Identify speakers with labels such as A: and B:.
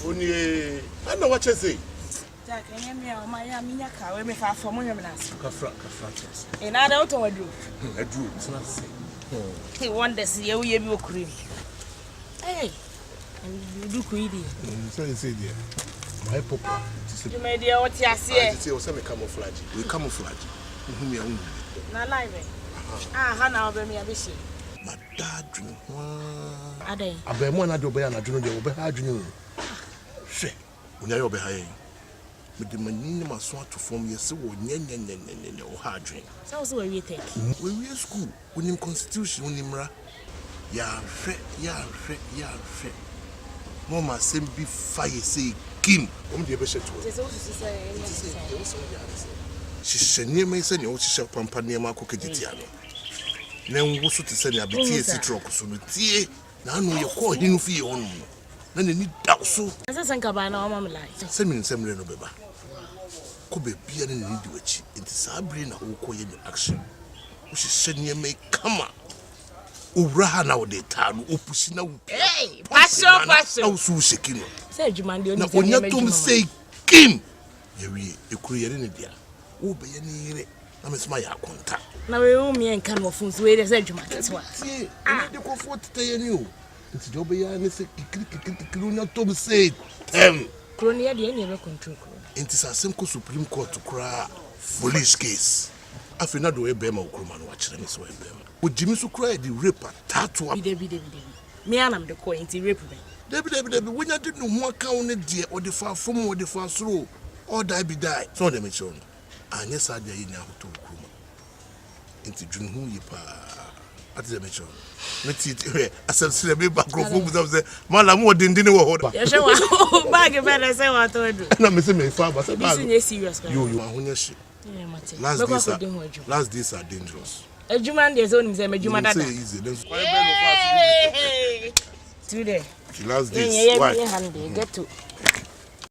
A: Only I know what you say.
B: Jack, I am here. My Yamiya car. We make our form. You mean
A: Kafra.
B: and I don't know what do.
A: I drew. It's not the same.
B: He wonders here we have your cream. Hey, and you do greedy.
A: So you say, dear, my papa.
B: You made your what you see.
A: I say, we camouflage. We camouflage. Whom you own.
B: Not live. Hannah, over me a bishop.
A: My dad dream.
B: Are they?
A: I be one of the Bayana Junior, they will be hard, you know. Say, when you're behind. But the man must want to form your soul, or hard drink.
B: So, where we take?
A: When we are school, when in constitution, when in Mra, ya fe. Mama send be fire say, Kim. The bishop to it. She said, near me, send your sister Pampa near Marco Caditiano. Then what's to send a bit of citroc, so tea. Now you call him for your own. Then you need doubt so.
B: As I think about our mama life.
A: Send me in some reno beba. Could be peer in the witch. It is our brain who call in action. Which is sending you make come up. Uraha now de town, Opusina.
B: Hey, pass up,
A: so shaking.
B: Said you man,
A: now when you to say, Kim, you create in India. Oh, by any, I'm a smile contact.
B: Now we owe me and come of fools where they said you might as well.
A: See, I need to go for to tell you. It's Jobby and it's a Tom said,
B: Cronia, the any control.
A: It is a simple Supreme Court to cry foolish case. I feel not the way Bema Ukruman watch them is way Bema. Would Jimmy so cry the raper tattoo?
B: Me and I'm the coin to rape me.
A: Debbie, when I didn't know what counted dear or the far from or the far through, or die be die. So they may show. And yes, I dare you now to Kruma. Into June who you pa at the mission. Let's see, I said, see a big background of the Malamu didn't know what.
B: Yes, bag a better say what I do.
A: And I'm missing my father.
B: Serious.
A: You are on your ship. Last days are dangerous.
B: A Juman, there's only a Juman. Today.
A: Last days, why?
B: Get to.